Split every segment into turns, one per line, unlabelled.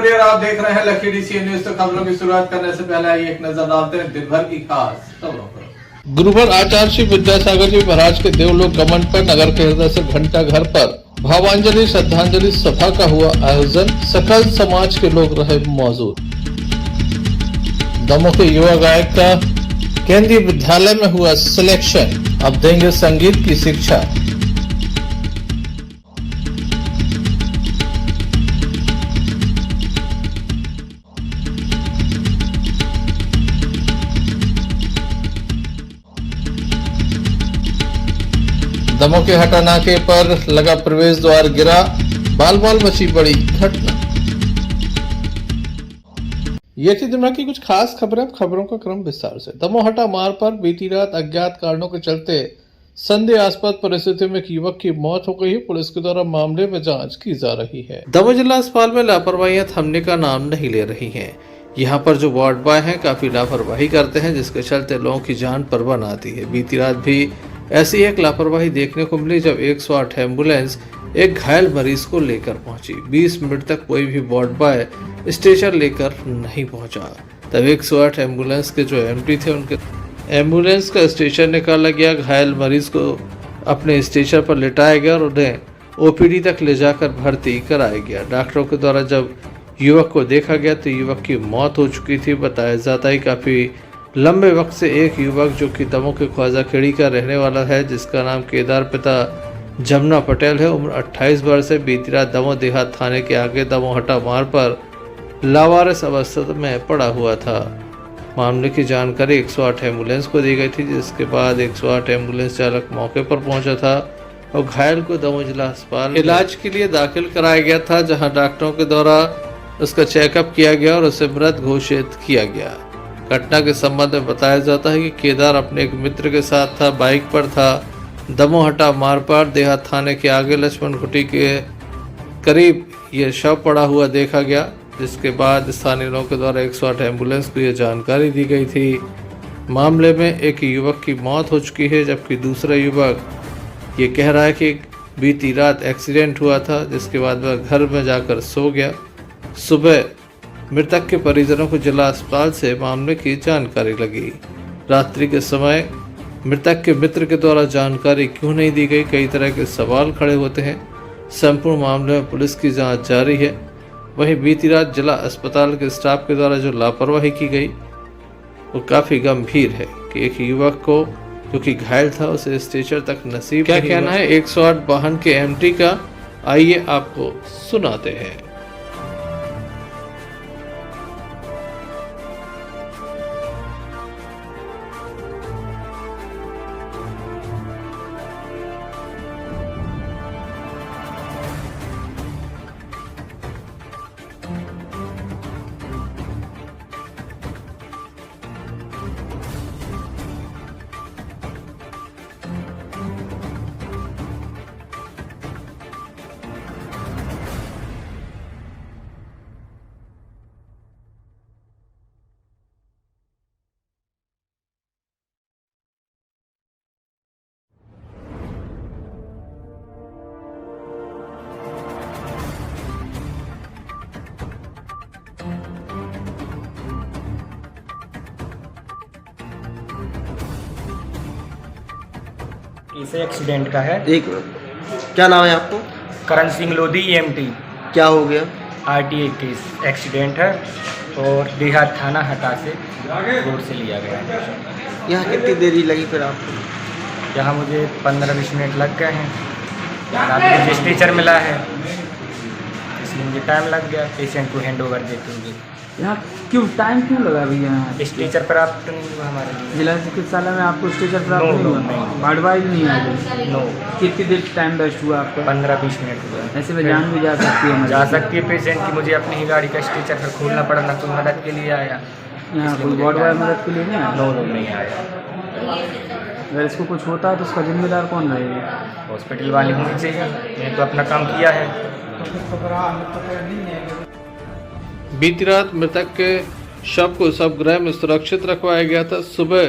नमस्कार, आप देख रहे हैं लकी डीसी न्यूज। तो खबरों की शुरुआत करने से पहले आइए एक नजर डालते हैं दिन भर की खास खबरों पर।
गुरुवर आचार्य श्री विद्यासागर जी महाराज के देवलोक गमन पर नगर के हृदय से घंटा घर पर भावांजलि श्रद्धांजलि सभा का हुआ आयोजन। सकल समाज के लोग रहे मौजूद। दमोह के युवा गायक का केंद्रीय विद्यालय में हुआ सिलेक्शन, अब देंगे संगीत की शिक्षा। दमोह के हटा नाके पर लगा प्रवेश द्वार गिरा, बाल बाल मची बड़ी घटना। ये थी दिन भर की कुछ खास खबरें। खबरों का क्रम विस्तार से। दमोह हटा मार्ग पर बीती रात अज्ञात कारणों के चलते संदेहास्पद परिस्थितियों में एक युवक की मौत हो गई है। पुलिस के द्वारा मामले में जांच की जा रही है। दमोह जिला अस्पताल में लापरवाहियां थमने का नाम नहीं ले रही हैं। यहाँ पर जो वार्ड बॉय हैं काफी लापरवाही करते हैं, जिसके चलते लोगों की जान परवान आती है। बीती रात भी ऐसी एक लापरवाही देखने को मिली जब 108 एम्बुलेंस एक घायल मरीज को लेकर पहुंची। 20 मिनट तक कोई भी वार्ड बॉय स्ट्रेचर लेकर नहीं पहुंचा। तब 108 एम्बुलेंस के जो एमडी थे उनके एम्बुलेंस का स्ट्रेचर निकाला गया। घायल मरीज को अपने स्ट्रेचर पर लिटाया गया और उन्हें ओपीडी तक ले जाकर भर्ती कराया गया। डॉक्टरों के द्वारा जब युवक को देखा गया तो युवक की मौत हो चुकी थी। बताया जाता है काफी लंबे वक्त से एक युवक जो कि दमोह के ख्वाजा खेड़ी का रहने वाला है, जिसका नाम केदार पिता जमुना पटेल है, उम्र 28 वर्ष है, बीती रात दमोह देहात थाने के आगे दमोह हटा मार्ग पर लावारिस अवस्था में पड़ा हुआ था। मामले की जानकारी 108 एम्बुलेंस को दी गई थी, जिसके बाद 108 एम्बुलेंस चालक मौके पर पहुंचा था और घायल को दमोह जिला अस्पताल इलाज के लिए दाखिल कराया गया था, जहां डॉक्टरों के द्वारा उसका चेकअप किया गया और उसे मृत घोषित किया गया। घटना के संबंध में बताया जाता है कि केदार अपने एक मित्र के साथ था, बाइक पर था। दमोह हटा मार्ग पर देहात थाने के आगे लक्ष्मण कुटी के करीब ये शव पड़ा हुआ देखा गया, जिसके बाद स्थानीय लोगों के द्वारा 108 एम्बुलेंस को यह जानकारी दी गई थी। मामले में एक युवक की मौत हो चुकी है, जबकि दूसरा युवक ये कह रहा है कि बीती रात एक्सीडेंट हुआ था, जिसके बाद वह घर में जाकर सो गया। सुबह मृतक के परिजनों को जिला अस्पताल से मामले की जानकारी लगी। रात्रि के समय मृतक के मित्र के द्वारा जानकारी क्यों नहीं दी गई, कई तरह के सवाल खड़े होते हैं। संपूर्ण मामले में पुलिस की जांच जारी है। वहीं बीती रात जिला अस्पताल के स्टाफ के द्वारा जो लापरवाही की गई वो काफी गंभीर है कि एक युवक को जो कि घायल था उसे स्ट्रेचर तक नसीब क्या कहना है 108 वाहन के एमटी का, आइए आपको सुनाते हैं।
इसे एक्सीडेंट का है।
एक मिनट, क्या नाम है आपको?
करण सिंह लोधी EMT।
क्या हो गया?
RTA केस एक्सीडेंट है और देहात थाना हटा से रोड से लिया गया है।
यहाँ कितनी देरी लगी फिर आपको?
यहाँ मुझे 15-20 मिनट लग गए हैं। अभी मुझे स्ट्रेचर मिला है, इसलिए मुझे टाइम लग गया पेशेंट को हैंड ओवर देते हुए।
यहाँ क्यों टाइम क्यों लगा भैया? यहाँ
स्ट्रेचर प्राप्त तो नहीं हुआ हमारे लिए।
जिला चिकित्सालय में आपको स्ट्रेचर प्राप्त
नो,
नहीं हुआ?
नहीं।
एडवाइज नहीं आ गई?
नो।
कितनी देर टाइम वेस्ट हुआ आपका?
15-20 मिनट हुआ।
ऐसे में जान भी जा सकती है हमारी।
जा सकती है पेशेंट की। मुझे अपनी ही गाड़ी का स्ट्रेचर फिर खोलना पड़ा, ना कोई मदद के लिए आया।
यहाँ कोई वार्ड बॉय मदद के लिए नहीं आया?
नो, नहीं आया।
अगर इसको कुछ होता है तो उसका जिम्मेदार कौन रहेगा?
हॉस्पिटल वाले होनी चाहिए, मैंने तो अपना काम किया है।
बीती रात मृतक के शव को शवगृह में सुरक्षित रखवाया गया था। सुबह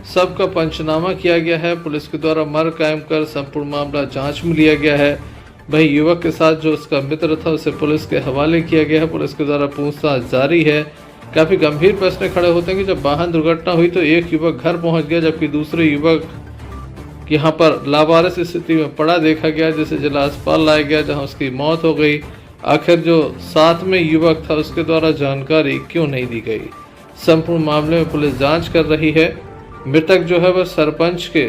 शव का पंचनामा किया गया है। पुलिस के द्वारा मर्ग कायम कर संपूर्ण मामला जांच में लिया गया है। वहीं युवक के साथ जो उसका मित्र था उसे पुलिस के हवाले किया गया है। पुलिस के द्वारा पूछताछ जारी है। काफी गंभीर प्रश्न खड़े होते हैं कि जब वाहन दुर्घटना हुई तो एक युवक घर पहुंच गया, जबकि दूसरे युवक यहाँ पर लावारिस स्थिति में पड़ा देखा गया, जिसे जिला अस्पताल लाया गया जहां उसकी मौत हो गई। आखिर जो साथ में युवक था उसके द्वारा जानकारी क्यों नहीं दी गई? संपूर्ण मामले में पुलिस जांच कर रही है। मृतक जो है वह सरपंच के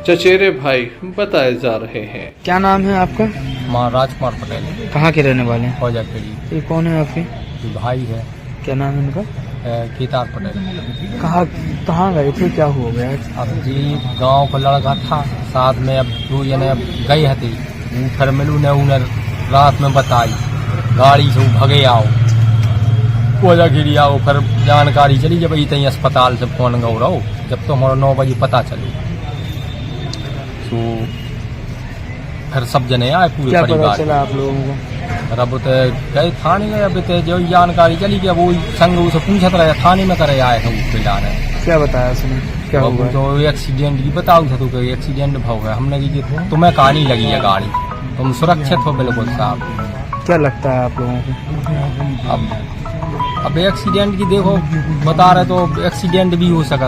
चचेरे भाई बताए जा रहे हैं।
क्या नाम है आपका?
माँ राजकुमार पटेल,
कहाँ के रहने वाले हैं?
फौजा के लिए
ये कौन है आपके?
भाई है,
क्या नाम है उनका?
केदार पटेल।
कहाँ गए थे, क्या हो गया?
अब जी गांव का लड़का था साथ में, अब दो जने अब गए थे, फिर मिलू ने उन्हें रात में बताई, गाड़ी से भगे आओ, कोजा गिरी आओ, फिर जानकारी चली जब इतनी अस्पताल से फोन गौ रहो, जब तो हमारा 9 बजे पता चली तो फिर सब जने आए पूरे
क्या
परिवार।
पता चला आप लोगों को?
अब तो गए थाने गए, अब तो जो जानकारी चली कि वो संग उसे पूछत रहे थाने में करे आए हैं उसके लाने।
क्या बताया उसने, क्या हुआ?
तो एक्सीडेंट की बताओ था, तो एक्सीडेंट हो गया। हमने की तुम्हें कहानी लगी है गाड़ी, तुम सुरक्षित हो बिल्कुल साहब।
क्या लगता है आप लोगों को?
अब एक्सीडेंट की देखो बता रहे तो एक्सीडेंट भी हो सकता।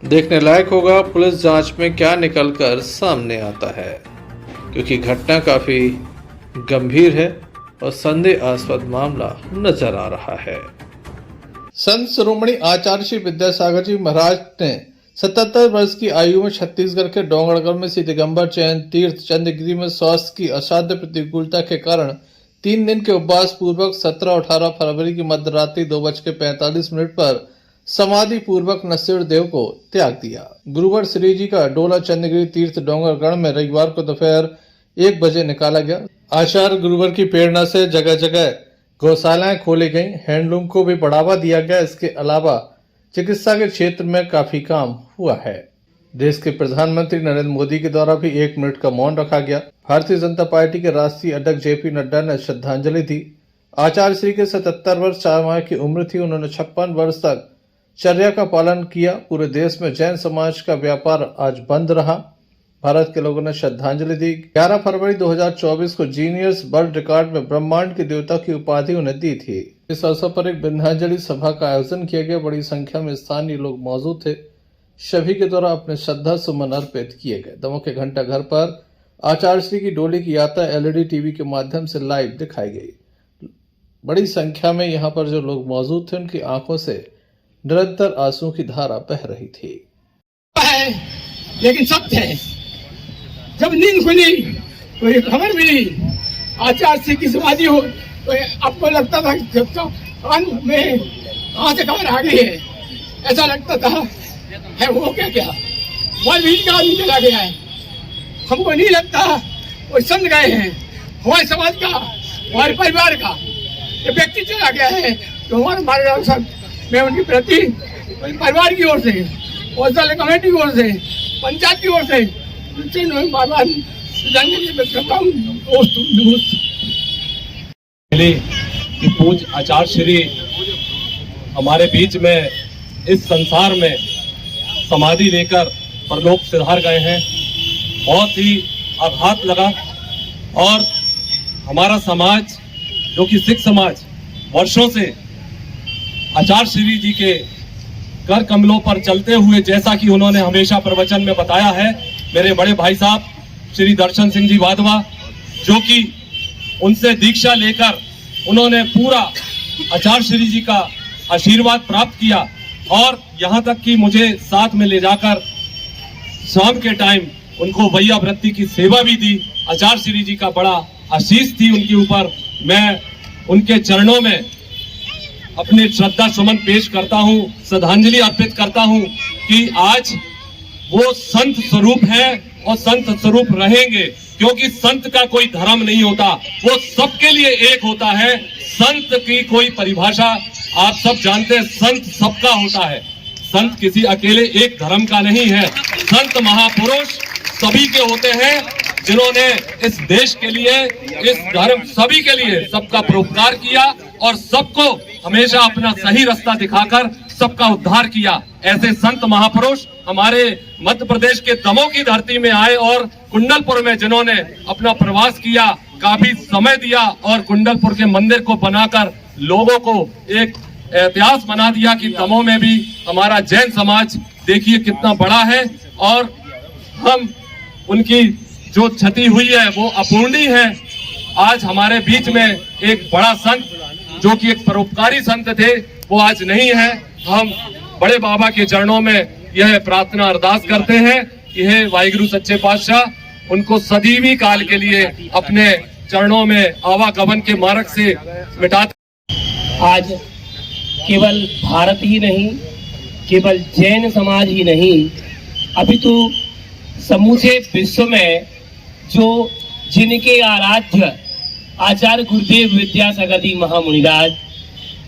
देखने लायक होगा पुलिस जांच में क्या निकलकर सामने आता है, क्योंकि घटना काफी गंभीर है और संदेहास्पद मामला नजर आ रहा है। संत शिरोमणि आचार्य श्री विद्यासागर जी महाराज ने 77 वर्ष की आयु में छत्तीसगढ़ के डोंगरगढ़ में श्री दिगंबर जैन तीर्थ चंद्रगिरी में स्वास्थ्य की असाध्य प्रतिकूलता के कारण 3 दिन के उपवास पूर्वक 17 और 18 फरवरी की मध्य रात्रि 2:45 पर समाधि पूर्वक नरसिंह देव को त्याग दिया। गुरुवार श्री जी का डोला चंद्रगिरी तीर्थ डोंगरगढ़ में रविवार को दोपहर 1 बजे निकाला गया। आचार्य गुरुवार की प्रेरणा से जगह जगह गौशालाएं खोली गईं, हैंडलूम को भी बढ़ावा दिया गया। इसके अलावा चिकित्सा के क्षेत्र में काफी काम हुआ है। देश के प्रधानमंत्री नरेंद्र मोदी के द्वारा भी 1 मिनट का मौन रखा गया। भारतीय जनता पार्टी के राष्ट्रीय अध्यक्ष जेपी नड्डा ने श्रद्धांजलि दी। आचार्य श्री के 77 वर्ष 4 माह की उम्र थी। उन्होंने 56 वर्ष तक चर्या का पालन किया। पूरे देश में जैन समाज का व्यापार आज बंद रहा। भारत के लोगों ने श्रद्धांजलि दी। 11 फरवरी 2024 को जीनियस वर्ल्ड रिकॉर्ड में ब्रह्मांड के देवता की उपाधि उन्हें दी थी। इस अवसर पर एक विंध्याचली सभा का आयोजन किया गया। बड़ी संख्या में स्थानीय लोग मौजूद थे। सभी के द्वारा अपने श्रद्धा सुमन अर्पित किए गए। दमोह के घंटा घर पर आचार्य श्री की डोली की यात्रा LED टीवी के माध्यम से लाइव दिखाई गई। बड़ी संख्या में यहाँ पर जो लोग मौजूद थे उनकी आंखों से निरंतर आंसुओं की धारा बह रही थी।
लेकिन सत्य है, जब नींद खुली तो ये खबर मिली आचार्य श्री की समाधि हो, तो आपको लगता था कान में कहाँ से खबर आ गई है, ऐसा लगता था है वो क्या क्या वन भी का आदमी चला गया है। हमको नहीं लगता वो संत गए हैं, हमारे समाज का, हमारे परिवार का ये व्यक्ति चला गया है। तो हमारे मार्गदर्शक मैं उनके प्रति परिवार की ओर से, हॉस्टल कमेटी की ओर से, पंचायत की ओर से बार-बार
कि पूज्य आचार्य श्री हमारे बीच में इस संसार में समाधि लेकर परलोक सिधार गए हैं। बहुत ही आघात लगा और हमारा समाज जो कि सिख समाज वर्षों से आचार्य श्री जी के कर कमलों पर चलते हुए, जैसा कि उन्होंने हमेशा प्रवचन में बताया है, मेरे बड़े भाई साहब श्री दर्शन सिंह जी वाधवा, जो कि उनसे दीक्षा लेकर उन्होंने पूरा आचार्य श्री जी का आशीर्वाद प्राप्त किया और यहाँ तक कि मुझे साथ में ले जाकर शाम के टाइम उनको वैया वृत्ति की सेवा भी दी। आचार्य श्री जी का बड़ा आशीष थी उनके ऊपर। मैं उनके चरणों में अपने श्रद्धा सुमन पेश करता हूं, श्रद्धांजलि अर्पित करता हूं कि आज वो संत स्वरूप है और संत स्वरूप रहेंगे, क्योंकि संत का कोई धर्म नहीं होता, वो सबके लिए एक होता है। संत की कोई परिभाषा आप सब जानते हैं, संत सबका होता है। संत किसी अकेले एक धर्म का नहीं है। संत महापुरुष सभी के होते हैं, जिन्होंने इस देश के लिए, इस धर्म सभी के लिए सबका परोपकार किया और सबको हमेशा अपना सही रास्ता दिखाकर सबका उद्धार किया। ऐसे संत महापुरुष हमारे मध्य प्रदेश के दमोह की धरती में आए और कुंडलपुर में जिन्होंने अपना प्रवास किया, काफी समय दिया और कुंडलपुर के मंदिर को बनाकर लोगों को एक इतिहास बना दिया कि दमोह में भी हमारा जैन समाज देखिए कितना बड़ा है और हम उनकी जो क्षति हुई है वो अपूर्णीय है। आज हमारे बीच में एक बड़ा संत जो कि एक परोपकारी संत थे वो आज नहीं है। हम बड़े बाबा के चरणों में यह प्रार्थना अरदास करते हैं कि हे वाहिगुरु सच्चे पातशाह उनको सदीवी काल के लिए अपने चरणों में आवागमन के मार्ग से मिटा।
आज केवल भारत ही नहीं, केवल जैन समाज ही नहीं, अभी तो समूचे विश्व में जो जिनके आराध्य आचार्य गुरुदेव विद्यासागर जी महामुनिराज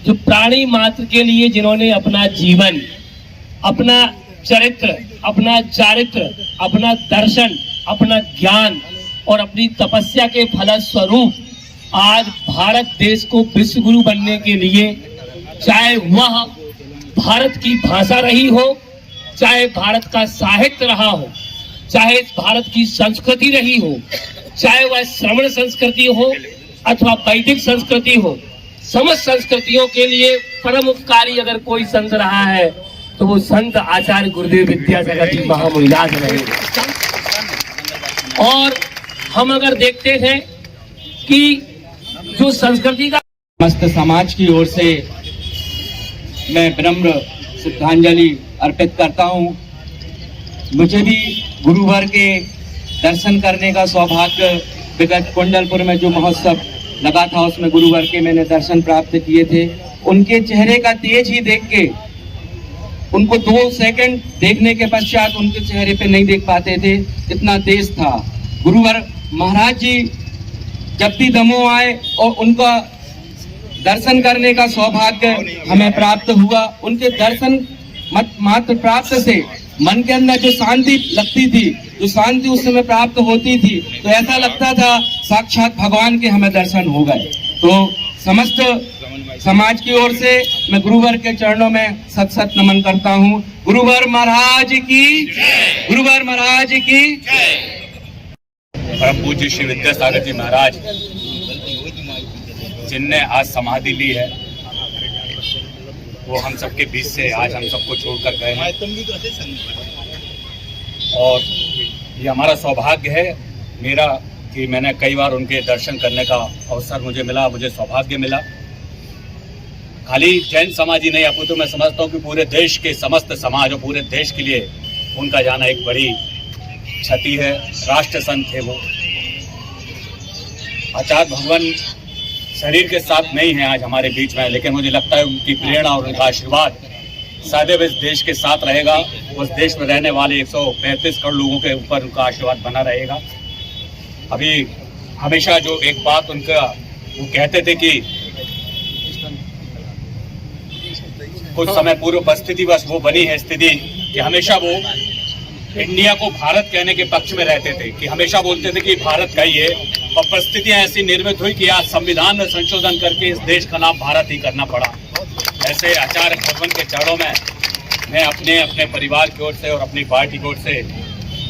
जो प्राणी मात्र के लिए जिन्होंने अपना जीवन, अपना चरित्र, अपना चारित्र, अपना दर्शन, अपना ज्ञान और अपनी तपस्या के फलस्वरूप आज भारत देश को विश्व गुरु बनने के लिए, चाहे वह भारत की भाषा रही हो, चाहे भारत का साहित्य रहा हो, चाहे भारत की संस्कृति रही हो, चाहे वह श्रवण संस्कृति हो अथवा वैदिक संस्कृति हो, समस्त संस्कृतियों के लिए परम उपकारी अगर कोई संत रहा है तो वो संत आचार्य गुरुदेव विद्यासागर जी महामुनिराज रहे। और हम अगर देखते हैं कि जो संस्कृति का
समस्त समाज की ओर से मैं विनम्र श्रद्धांजलि अर्पित करता हूँ। मुझे भी गुरुवर के दर्शन करने का सौभाग्य विगत कुंडलपुर में जो महोत्सव लगा था उसमें गुरुवर के मैंने दर्शन प्राप्त किए थे। उनके चेहरे का तेज ही देख के, उनको 2 सेकंड देखने के पश्चात उनके चेहरे पे नहीं देख पाते थे, इतना तेज था। गुरुवर महाराज जी जब भी दमोह आए और उनका दर्शन करने का सौभाग्य हमें प्राप्त हुआ, उनके दर्शन मात्र प्राप्त से मन के अंदर जो शांति लगती थी, जो शांति उस समय प्राप्त होती थी, तो ऐसा लगता था साक्षात भगवान के हमें दर्शन हो गए। तो समस्त समाज की ओर से मैं गुरुवर के चरणों में सत सत नमन करता हूँ। गुरुवर महाराज की, गुरुवर महाराज की।
परम पूज्य श्री विद्यासागर जी महाराज जिनने आज समाधि ली है वो हम सबके बीच से आज हम सबको छोड़कर गए हैं और ये हमारा सौभाग्य है मेरा कि मैंने कई बार उनके दर्शन करने का अवसर मुझे मिला, मुझे सौभाग्य मिला। खाली जैन समाज ही नहीं, अब तो मैं समझता हूँ कि पूरे देश के समस्त समाज और पूरे देश के लिए उनका जाना एक बड़ी क्षति है। राष्ट्र संत थे वो। आचार्य भगवान शरीर के साथ नहीं है आज हमारे बीच में, लेकिन मुझे लगता है उनकी प्रेरणा और उनका आशीर्वाद सदैव इस देश के साथ रहेगा। उस देश में रहने वाले 135 करोड़ लोगों के ऊपर उनका आशीर्वाद बना रहेगा। अभी हमेशा जो एक बात उनका वो कहते थे कि कुछ समय पूर्व परिस्थिति बस वो बनी है स्थिति कि हमेशा वो इंडिया को भारत कहने के पक्ष में रहते थे, कि हमेशा बोलते थे कि भारत का ही है, और परिस्थितियां ऐसी निर्मित हुई कि आज संविधान में संशोधन करके इस देश का नाम भारत ही करना पड़ा। ऐसे आचार्य भगवान के चरणों में मैं अपने परिवार की ओर से और अपनी पार्टी की ओर से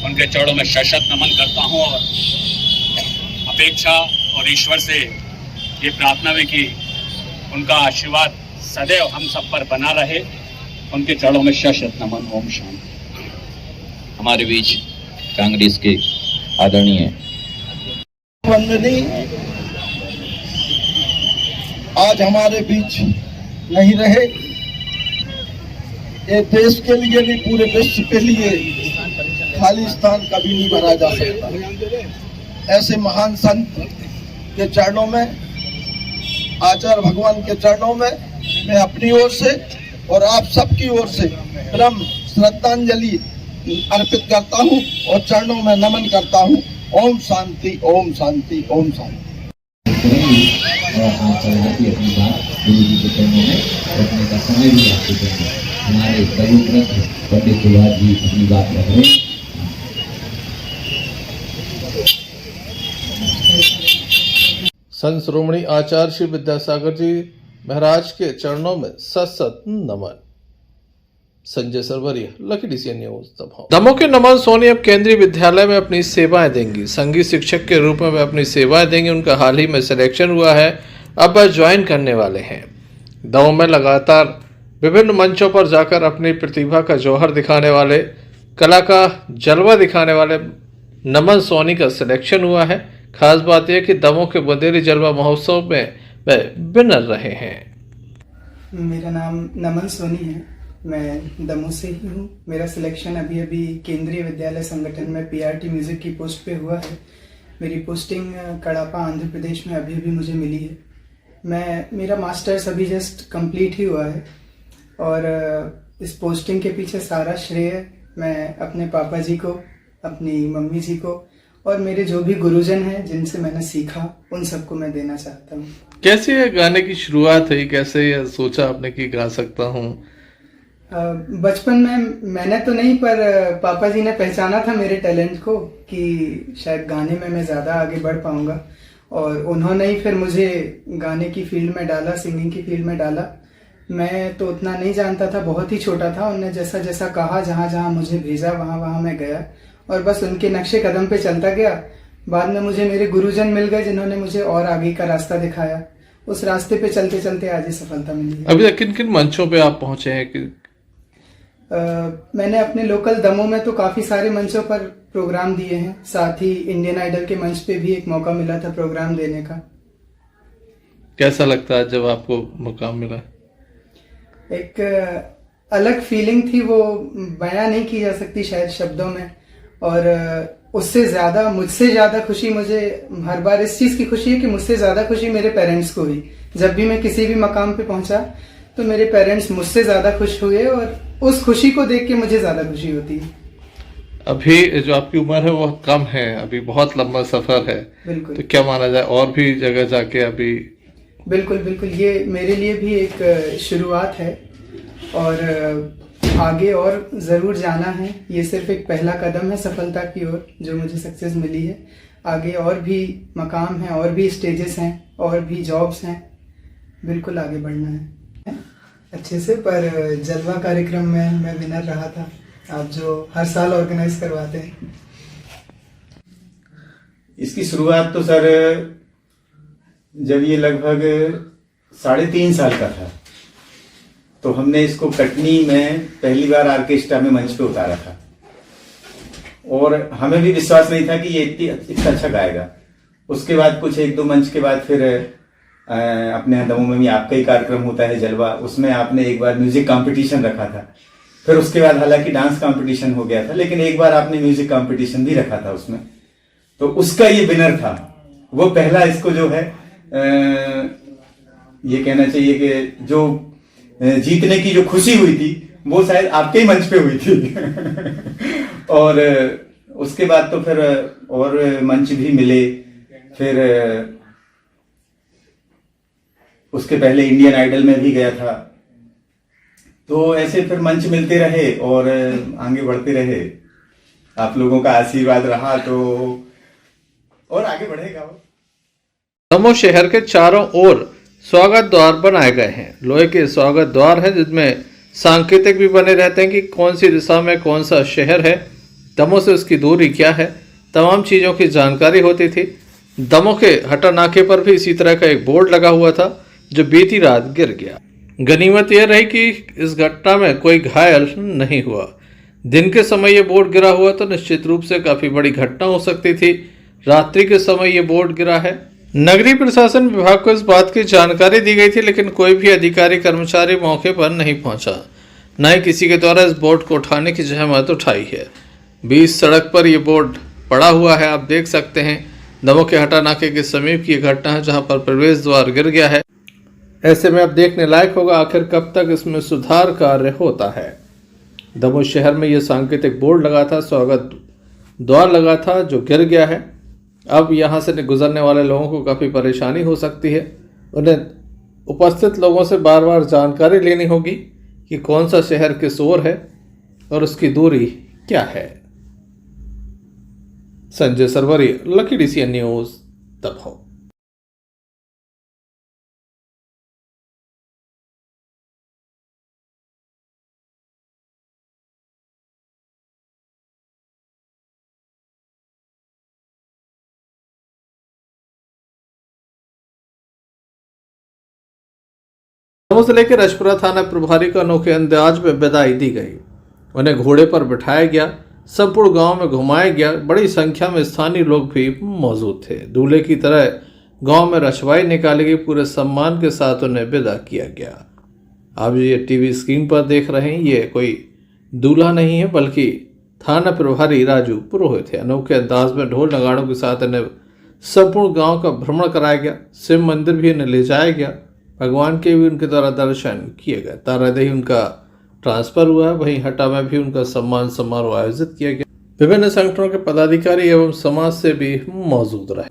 उनके चरणों में शत नमन करता हूं और अपेक्षा और ईश्वर से ये प्रार्थना है कि उनका आशीर्वाद सदैव हम सब पर बना रहे। उनके चरणों में शत नमन। ओम शांति।
हमारे बीच कांग्रेस के आदरणीय
वंदनी आज हमारे बीच नहीं रहे। ये देश के लिए नहीं, पूरे विश्व के लिए खाली स्थान कभी नहीं भरा जा सकता। ऐसे महान संत के चरणों में, आचार्य भगवान के चरणों में मैं अपनी ओर से और आप सबकी ओर से परम श्रद्धांजलि अर्पित करता हूँ और चरणों में नमन करता हूँ। ओम शांति, ओम शांति, ओम शांति।
अपनी बात गुरु जी के चरणों में रखने का समय भी आपको देंगे। हमारे प्रमुख पंडित सुभाष जी अपनी बात रख रहे हैं।
संत श्रोमणी आचार्य श्री विद्यासागर जी महाराज के चरणों में सत सत नमन। Sanjay Sarwaria, lucky DCN news Damoh. Damoh के नमन सोनी अब केंद्रीय विद्यालय में अपनी सेवाएं देंगी। संगीत शिक्षक के रूप में वे अपनी सेवाएं देंगे। उनका हाल ही में सिलेक्शन हुआ है, अब वह ज्वाइन करने वाले हैं। दमोह में लगातार विभिन्न मंचों पर जाकर अपनी प्रतिभा का जौहर दिखाने वाले, कला का जलवा दिखाने वाले नमन सोनी का सिलेक्शन हुआ है। खास बात यह कि दमोह के बुंदेली जलवा महोत्सव में वे विनर रहे हैं।
मेरा नाम नमन सोनी है, मैं दमोह से ही हूँ। मेरा सिलेक्शन अभी अभी केंद्रीय विद्यालय संगठन में पीआरटी म्यूजिक की पोस्ट पे हुआ है। मेरी पोस्टिंग कड़ापा आंध्र प्रदेश में अभी अभी मुझे मिली है। मेरा मास्टर्स अभी जस्ट कंप्लीट ही हुआ है और इस पोस्टिंग के पीछे सारा श्रेय मैं अपने पापा जी को, अपनी मम्मी जी को और मेरे जो भी गुरुजन हैं जिनसे मैंने सीखा, उन सबको मैं देना चाहता हूँ।
कैसे ये गाने की शुरुआत हुई, कैसे ये सोचा आपने कि गा सकता हूँ?
बचपन में मैंने तो नहीं, पर पापा जी ने पहचाना था मेरे टैलेंट को कि शायद गाने में मैं ज़्यादा आगे बढ़ पाऊंगा और उन्होंने ही फिर मुझे गाने की फील्ड में डाला, सिंगिंग की फील्ड में डाला। मैं तो उतना नहीं जानता था, बहुत ही छोटा था। उन्होंने जैसा जैसा कहा, जहाँ जहाँ मुझे भेजा वहाँ वहाँ मैं गया और बस उनके नक्शे कदम पे चलता गया। बाद में मुझे मेरे गुरुजन मिल गए जिन्होंने मुझे और आगे का रास्ता दिखाया। उस रास्ते पे चलते चलते आज ये सफलता मिली।
अभी तक किन किन मंचों पे आप पहुंचे हैं? कि
मैंने अपने लोकल दमोह में तो काफी सारे मंचों पर प्रोग्राम दिए हैं, साथ ही इंडियन आइडल के मंच पे भी एक मौका मिला था प्रोग्राम देने का।
कैसा लगता है जब आपको मुकाम मिला?
एक अलग फीलिंग थी, वो बयां नहीं की जा सकती शायद शब्दों में। और उससे ज्यादा, मुझसे ज्यादा खुशी मुझे हर बार इस चीज की खुशी है कि मुझसे ज्यादा खुशी मेरे पेरेंट्स को हुई। जब भी मैं किसी भी मकाम पे पहुंचा तो मेरे पेरेंट्स मुझसे ज्यादा खुश हुए और उस खुशी को देख के मुझे ज्यादा खुशी होती है।
अभी जो आपकी उम्र है वो कम है, अभी बहुत लंबा सफर है,
बिल्कुल।
तो क्या माना जाए और भी जगह जाके अभी?
बिल्कुल बिल्कुल, ये मेरे लिए भी एक शुरुआत है और आगे और ज़रूर जाना है। ये सिर्फ एक पहला कदम है सफलता की ओर जो मुझे सक्सेस मिली है। आगे और भी मकाम हैं, और भी स्टेजेस हैं, और भी जॉब्स हैं। बिल्कुल आगे बढ़ना है अच्छे से। पर जलवा कार्यक्रम में मैं विनर रहा था, आप जो हर साल ऑर्गेनाइज करवाते हैं।
इसकी शुरुआत तो सर जब ये लगभग 3.5 साल का था तो हमने इसको कटनी में पहली बार ऑर्केस्ट्रा में मंच पे उतारा था और हमें भी विश्वास नहीं था कि ये इतना अच्छा गाएगा। उसके बाद कुछ 1-2 मंच के बाद फिर अपने दमोह में भी आपका ही कार्यक्रम होता है जलवा, उसमें आपने एक बार म्यूजिक कंपटीशन रखा था। फिर उसके बाद हालांकि डांस कंपटीशन हो गया था, लेकिन एक बार आपने म्यूजिक कंपटीशन भी रखा था उसमें, तो उसका ये विनर था। वो पहला इसको जो है ये कहना चाहिए कि जो जीतने की जो खुशी हुई थी वो शायद आपके ही मंच पे हुई थी। और उसके बाद तो फिर और मंच भी मिले। फिर उसके पहले इंडियन आइडल में भी गया था। तो ऐसे फिर मंच मिलते रहे और आगे बढ़ते रहे। आप लोगों का आशीर्वाद रहा तो और आगे बढ़ेगा।
दमोह शहर के चारों ओर स्वागत द्वार बनाए गए हैं। लोहे के स्वागत द्वार हैं जिसमें सांकेतिक भी बने रहते हैं कि कौन सी दिशा में कौन सा शहर है, दमोह से उसकी दूरी क्या है, तमाम चीज़ों की जानकारी होती थी। दमोह के हटा नाके पर भी इसी तरह का एक बोर्ड लगा हुआ था जो बीती रात गिर गया। गनीमत यह रही कि इस घटना में कोई घायल नहीं हुआ। दिन के समय ये बोर्ड गिरा हुआ तो निश्चित रूप से काफ़ी बड़ी घटना हो सकती थी। रात्रि के समय ये बोर्ड गिरा है। नगरीय प्रशासन विभाग को इस बात की जानकारी दी गई थी, लेकिन कोई भी अधिकारी कर्मचारी मौके पर नहीं पहुंचा, न ही किसी के द्वारा इस बोर्ड को उठाने की जहमत उठाई है। 20 सड़क पर यह बोर्ड पड़ा हुआ है, आप देख सकते हैं। दमोह के हटा नाके के समीप की घटना है जहां पर प्रवेश द्वार गिर गया है। ऐसे में अब देखने लायक होगा आखिर कब तक इसमें सुधार कार्य होता है। दमोह शहर में यह सांकेतिक बोर्ड लगा था, स्वागत द्वार लगा था जो गिर गया है। अब यहाँ से गुजरने वाले लोगों को काफ़ी परेशानी हो सकती है। उन्हें उपस्थित लोगों से बार बार जानकारी लेनी होगी कि कौन सा शहर किस ओर है और उसकी दूरी क्या है। Sanjay Sarwaria, lucky DCN news, Damoh. Damoh जिले के रजपुरा थाना प्रभारी को अनोखे अंदाज में विदाई दी गई। उन्हें घोड़े पर बिठाया गया, संपूर्ण गांव में घुमाया गया। बड़ी संख्या में स्थानीय लोग भी मौजूद थे। दूल्हे की तरह गांव में रशवाई निकाली गई। पूरे सम्मान के साथ उन्हें विदा किया गया। आप ये टीवी स्क्रीन पर देख रहे हैं, ये कोई दूल्हा नहीं है बल्कि थाना प्रभारी राजू पुरोहित है। अनोखे अंदाज में ढोल नगाड़ों के साथ इन्हें संपूर्ण गांव का भ्रमण कराया गया। शिव मंदिर भी इन्हें ले जाया गया। भगवान के भी उनके द्वारा दर्शन किए गए। तारादेही उनका ट्रांसफर हुआ है। वहीं हटा में भी उनका सम्मान समारोह आयोजित किया गया। विभिन्न संगठनों के पदाधिकारी एवं समाज से भी मौजूद रहे।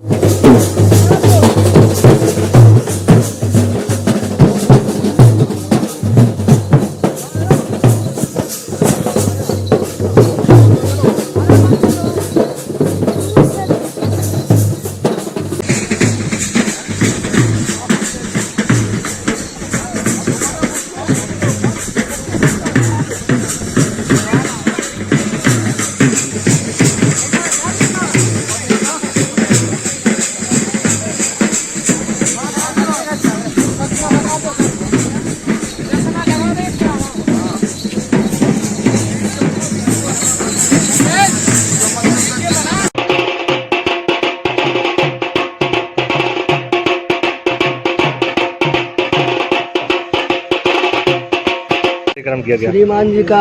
श्रीमान जी का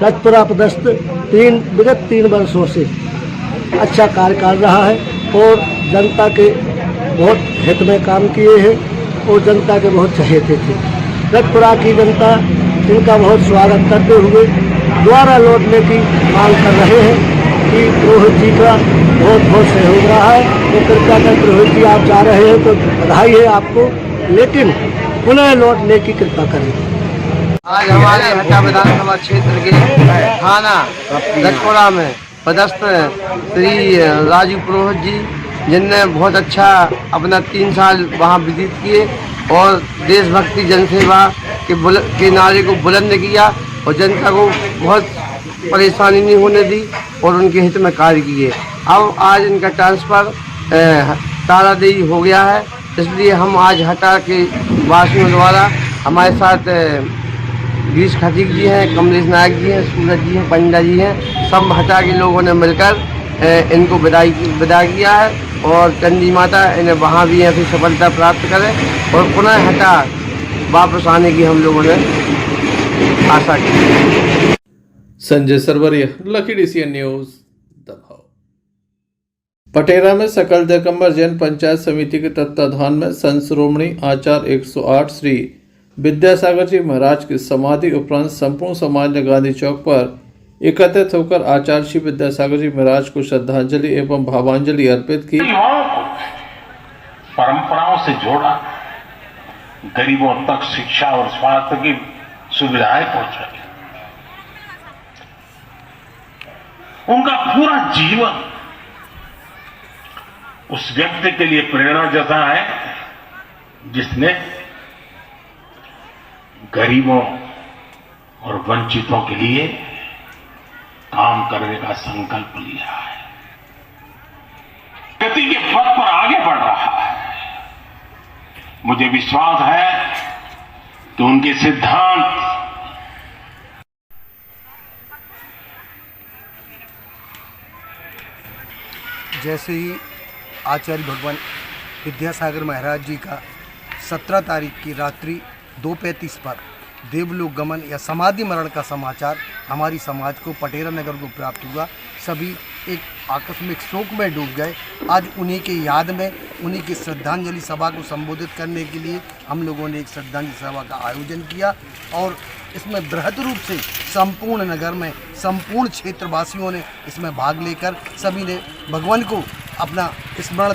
रजपुरा पदस्थ विगत 3 वर्षों से अच्छा कार्य कर रहा है और जनता के बहुत हित में काम किए हैं और जनता के बहुत चहेते थे। रजपुरा की जनता इनका बहुत स्वागत करते हुए द्वारा लौटने की मांग कर रहे हैं कि पुरोहित जी का बहुत बहुत सहयोग रहा है। तो कृपया कर पुरोहित जी आप जा रहे हैं तो बधाई है आपको, लेकिन पुनः लौटने की कृपा करें।
आज हमारे हटा विधानसभा क्षेत्र के थाना रजपुरा में पदस्थ श्री राजू पुरोहित जी, जिनने बहुत अच्छा अपना 3 साल वहां व्यतीत किए और देशभक्ति जनसेवा के नारे को बुलंद किया और जनता को बहुत परेशानी नहीं होने दी और उनके हित में कार्य किए। अब आज इनका ट्रांसफ़र तारादेही हो गया है, इसलिए हम आज हटा के वासियों द्वारा हमारे साथ गिरीश खतीक जी हैं, कमलेश नायक जी हैं, सूरज जी हैं, पंडा जी हैं, सब हटा के लोगों ने मिलकर इनको विदा किया है और चंडी माता इन्हें वहाँ भी ऐसी सफलता प्राप्त करें और पुनः हटा वापस आने की हम लोगों ने आशा की।
Sanjay Sarwaria, lucky DCN news, Damoh. Patera में सकल दिगंबर जैन पंचायत समिति के तत्वाधान में संत शिरोमणि आचार्य 108 श्री विद्यासागर जी महाराज की समाधि उपरांत संपूर्ण समाज ने गांधी चौक पर एकत्रित होकर आचार्य श्री विद्यासागर जी महाराज को श्रद्धांजलि एवं भावांजलि अर्पित की।
परंपराओं से जोड़ा, गरीबों तक शिक्षा और स्वास्थ्य की सुविधाएं पहुंचाई। उनका पूरा जीवन उस व्यक्ति के लिए प्रेरणा जैसा है जिसने गरीबों और वंचितों के लिए काम करने का संकल्प लिया है। गति के पथ पर आगे बढ़ रहा है। मुझे विश्वास है कि उनके सिद्धांत
जैसे ही आचार्य भगवान विद्यासागर महाराज जी का 17 तारीख की रात्रि 2:35 पर देवलोक गमन या समाधि मरण का समाचार हमारी समाज को, पटेरा नगर को प्राप्त हुआ, सभी एक आकस्मिक शोक में डूब गए। आज उन्हीं के याद में उन्हीं की श्रद्धांजलि सभा को संबोधित करने के लिए हम लोगों ने एक श्रद्धांजलि सभा का आयोजन किया और इसमें बृहद रूप से संपूर्ण नगर में संपूर्ण क्षेत्रवासियों ने इसमें भाग लेकर सभी ने भगवान को अपना स्मरण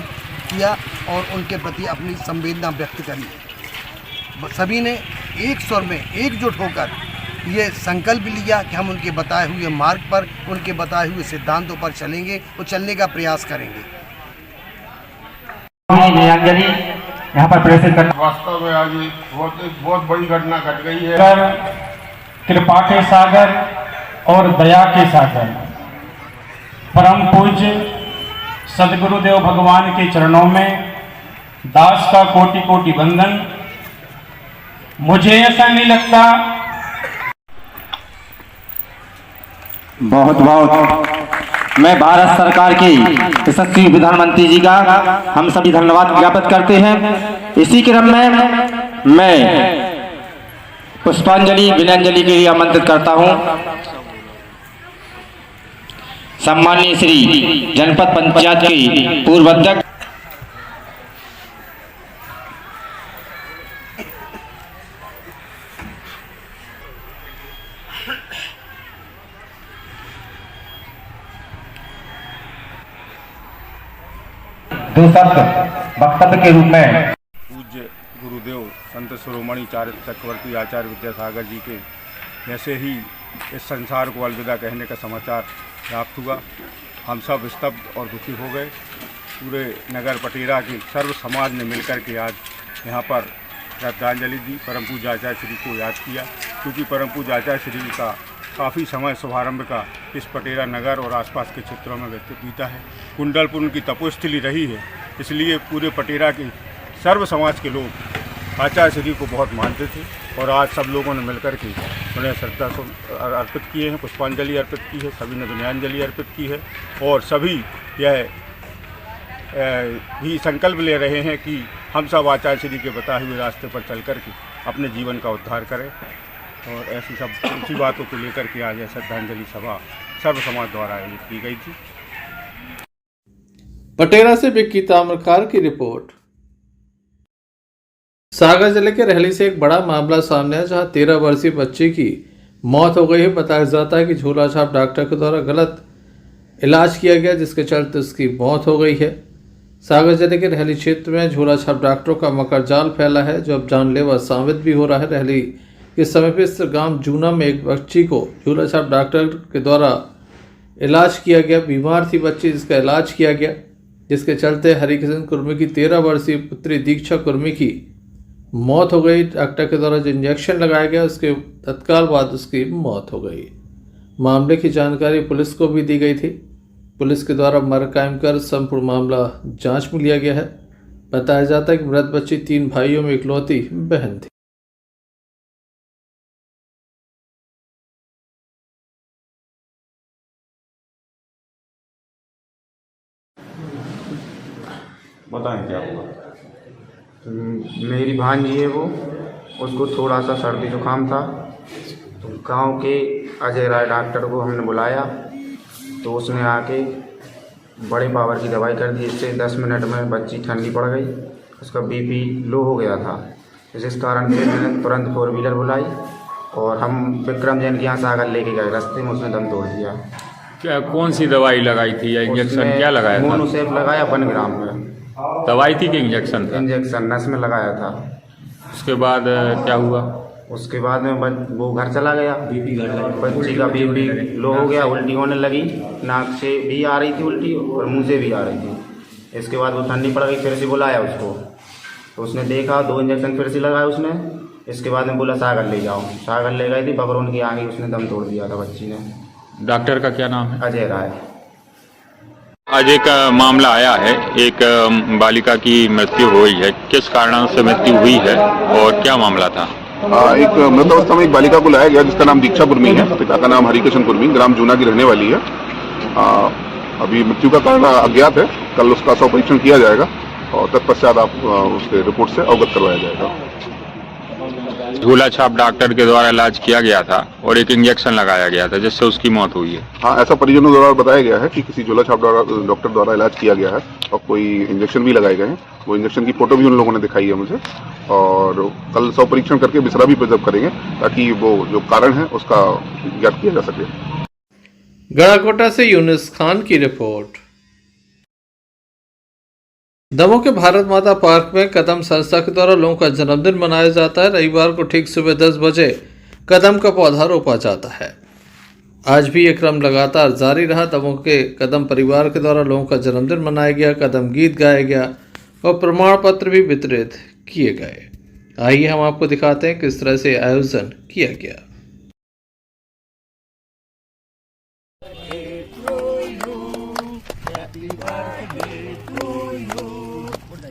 किया और उनके प्रति अपनी संवेदना व्यक्त करी। सभी ने एक स्वर में एकजुट होकर ये संकल्प लिया कि हम उनके बताए हुए मार्ग पर, उनके बताए हुए सिद्धांतों पर चलेंगे और चलने का प्रयास करेंगे।
यहाँ पर प्रेषित करना
वास्तव में आज बहुत बड़ी घटना घट गई है।
कृपा के सागर और दया के सागर परम पूज्य सदगुरुदेव भगवान के चरणों में दास का कोटि कोटि वंदन। मुझे ऐसा नहीं लगता।
बहुत बहुत मैं भारत सरकार की यशस्वी प्रधानमंत्री जी का हम सभी धन्यवाद ज्ञापित करते हैं। इसी क्रम में मैं पुष्पांजलि विनयाഞ്जलि के लिए आमंत्रित करता हूं सम्माननीय श्री जनपद पंचायत के पूर्व अध्यक्ष दो शब्द वक्तव्य के रूप में
पूज्य गुरुदेव संत शिरोमणि चक्रवर्ती आचार्य विद्यासागर जी के जैसे ही इस संसार को अलविदा कहने का समाचार प्राप्त हुआ, हम सब स्तब्ध और दुखी हो गए। पूरे नगर पटेरा के सर्व समाज ने मिलकर के आज यहाँ पर श्रद्धांजलि दी, परम पूज्य आचार्य श्री को याद किया, क्योंकि परम पूज्य आचार्य श्री का काफ़ी समय शुभारंभ का इस पटेरा नगर और आसपास के क्षेत्रों में व्यतीत बीता है। कुंडलपुर उनकी तपोस्थली रही है, इसलिए पूरे पटेरा के सर्व समाज के लोग आचार्य श्री को बहुत मानते थे और आज सब लोगों ने मिलकर के उन्हें श्रद्धा अर्पित किए हैं, पुष्पांजलि अर्पित की है, सभी ने विनयाഞ്जलि अर्पित की है और सभी यह भी संकल्प ले रहे हैं कि हम सब आचार्य श्री के बताए हुए रास्ते पर चल कर के अपने जीवन का उद्धार करें। और ऐसी सब अच्छी बातों को लेकर के आज श्रद्धांजलि सभा सर्व समाज द्वारा आयोजित की गई थी।
पटेरा से विक्की ताम्रकार की रिपोर्ट। सागर जिले के रहली से एक बड़ा मामला सामने आया, जहां 13 वर्षीय बच्ची की मौत हो गई है। बताया जाता है कि झोला छाप डॉक्टर के द्वारा गलत इलाज किया गया, जिसके चलते उसकी मौत हो गई है। सागर जिले के रहली क्षेत्र में झोला छाप डॉक्टरों का मकर जाल फैला है, जो अब जानलेवा साबित भी हो रहा है। रहली के समीप गांव जूना में एक बच्ची को झोला छाप डॉक्टर के द्वारा इलाज किया गया। बीमार थी बच्ची, जिसका इलाज किया गया, जिसके चलते हरिकिशन कुर्मी की 13 वर्षीय पुत्री दीक्षा कुर्मी की मौत हो गई। डॉक्टर के द्वारा जो इंजेक्शन लगाया गया, उसके तत्काल बाद उसकी मौत हो गई। मामले की जानकारी पुलिस को भी दी गई थी। पुलिस के द्वारा मर कायम कर संपूर्ण मामला जांच में लिया गया है। बताया जाता है कि मृत बच्ची 3 भाइयों में इकलौती बहन थी।
बताएं क्या हुआ?
मेरी भांजी है वो, उसको थोड़ा सा सर्दी जुकाम था, तो गांव के अजय राय डॉक्टर को हमने बुलाया, तो उसने आके बड़े पावर की दवाई कर दी। इससे 10 मिनट में बच्ची ठंडी पड़ गई, उसका बीपी लो हो गया था। जिस कारण फिर मैंने तुरंत 4 व्हीलर बुलाई और हम विक्रम जैन के यहाँ सागर लेके गए। रास्ते में उसने दम तोड़ दिया।
क्या कौन सी दवाई लगाई थी या इंजेक्शन क्या लगाया था?
मोनोसेफ लगाया 1 ग्राम में।
दवाई थी कि इंजेक्शन था?
इंजेक्शन नस में लगाया था।
उसके बाद क्या हुआ?
उसके बाद में वो घर चला गया। बच्ची का बीपी लो हो गया, उल्टी होने लगी, नाक से भी आ रही थी उल्टी और मुंह से भी आ रही थी। इसके बाद वो ठंडी पड़ गई, फिर से बुलाया उसको, तो उसने देखा, 2 इंजेक्शन फिर से लगाया उसने। इसके बाद में बोला सागर ले जाओ। सागर ले गई थी, बकरोन की आगे उसने दम तोड़ दिया था बच्ची ने।
डॉक्टर का क्या नाम है?
अजय राय।
आज एक मामला आया है, एक बालिका की मृत्यु हुई है। किस कारण से मृत्यु हुई है और क्या मामला था?
एक मृत अवस्था में एक बालिका को लाया गया, जिसका नाम दीक्षा कुर्मी है। पिता का नाम हरिकिशन कुर्मी, ग्राम जूना की रहने वाली है। अभी मृत्यु का कारण अज्ञात है। कल उसका शव परीक्षण किया जाएगा और तत्पश्चात आप उसके रिपोर्ट से अवगत करवाया जाएगा।
झूला छाप डॉक्टर के द्वारा इलाज किया गया था और एक इंजेक्शन लगाया गया था, जिससे उसकी मौत हुई है।
हाँ, ऐसा परिजनों द्वारा बताया गया है कि किसी झूला छाप डॉक्टर द्वारा इलाज किया गया है और कोई इंजेक्शन भी लगाए गए हैं। वो इंजेक्शन की फोटो भी उन लोगों ने दिखाई है मुझे, और कल शव परीक्षण करके बिसरा भी प्रिजर्व करेंगे, ताकि वो जो कारण है उसका ज्ञात किया जा सके।
गढ़ाकोटा से यूनुस खान की रिपोर्ट। दमोह के भारत माता पार्क में कदम संस्था के द्वारा लोगों का जन्मदिन मनाया जाता है। रविवार को ठीक सुबह 10 बजे कदम का पौधा रोपा जाता है। आज भी ये क्रम लगातार जारी रहा। दमोह के कदम परिवार के द्वारा लोगों का जन्मदिन मनाया गया, कदम गीत गाया गया और प्रमाण पत्र भी वितरित किए गए। आइए हम आपको दिखाते हैं किस तरह से आयोजन किया गया।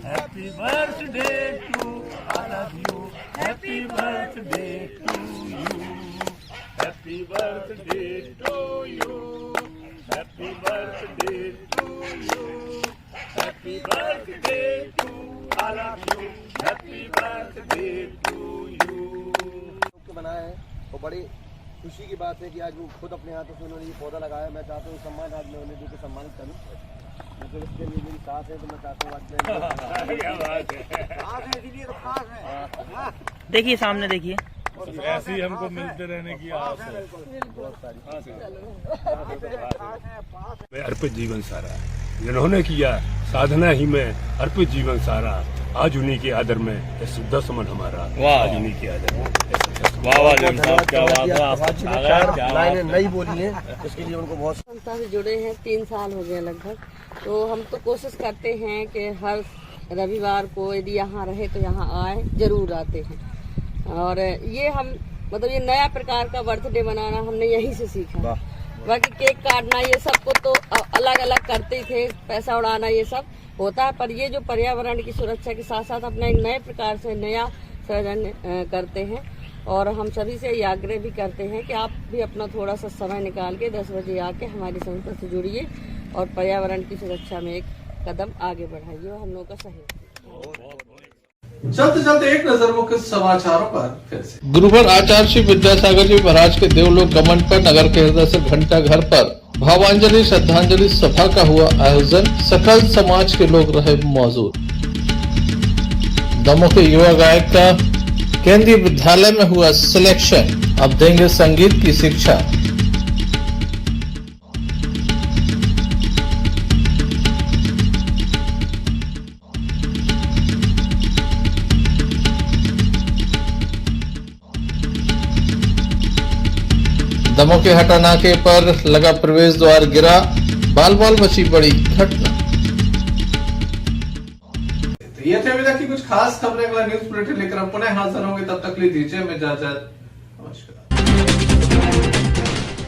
Happy birthday to all of you. Happy birthday.
birthday to you. Happy birthday to you. Happy birthday to you. Happy birthday to all of you. Happy birthday to you.
बनाया है और बड़ी खुशी की बात है कि आज वो खुद अपने हाथों से उन्होंने ये पौधा लगाया। मैं चाहता हूँ सम्मान आज मैं उन्हें देकर सम्मानित करूँ। मुझे इसके लिए मेरी सास है तो मैं चाहता हूँ आज इसीलिए तो खास है।
देखिए सामने देखिए,
ऐसे ही हमको मिलते रहने की आस है। मैं अर्पित जीवन सारा जिन्होंने किया साधना ही में अर्पित जीवन सारा, आज उन्हीं के आदर में शुद्ध समन हमारा। आज उन्हीं के आदर में
लाइनें नई बोली है, इसके लिए उनको बहुत
संस्था से जुड़े हैं 3 साल हो गए लगभग। तो हम तो कोशिश करते हैं कि हर रविवार को यदि यहाँ रहे तो यहाँ आए, जरूर आते हैं। और ये हम मतलब ये नया प्रकार का बर्थडे बनाना हमने यहीं से सीखा। बाकी केक काटना ये सब को तो अलग अलग करते ही थे, पैसा उड़ाना ये सब होता है, पर ये जो पर्यावरण की सुरक्षा के साथ साथ अपना एक नए प्रकार से नया सृजन करते हैं। और हम सभी से ये आग्रह भी करते हैं कि आप भी अपना थोड़ा सा समय निकाल के 10 बजे आके हमारी संस्था से जुड़िए और पर्यावरण की सुरक्षा में एक कदम आगे बढ़ाइए और हम लोगों का सहयोग।
चलते चलते एक नजर मुख्य समाचारों पर फिर से।
गुरुवार आचार्य श्री विद्यासागर जी महाराज के देवलोक गमन पर नगर के हृदय से घंटा घर पर भावांजलि श्रद्धांजलि सभा का हुआ आयोजन। सकल समाज के लोग रहे मौजूद। दमोह के युवा गायक का केंद्रीय विद्यालय में हुआ सिलेक्शन, अब देंगे संगीत की शिक्षा। दमोह के हटा नाके पर लगा प्रवेश द्वार गिरा, बाल बाल मची बड़ी घटना।
ये थे अभी तक की कुछ खास खबरें। अगला न्यूज बुलेटिन लेकर हम पुनः हाजिर होंगे, तब तक लीजिए इजाजत। नमस्कार।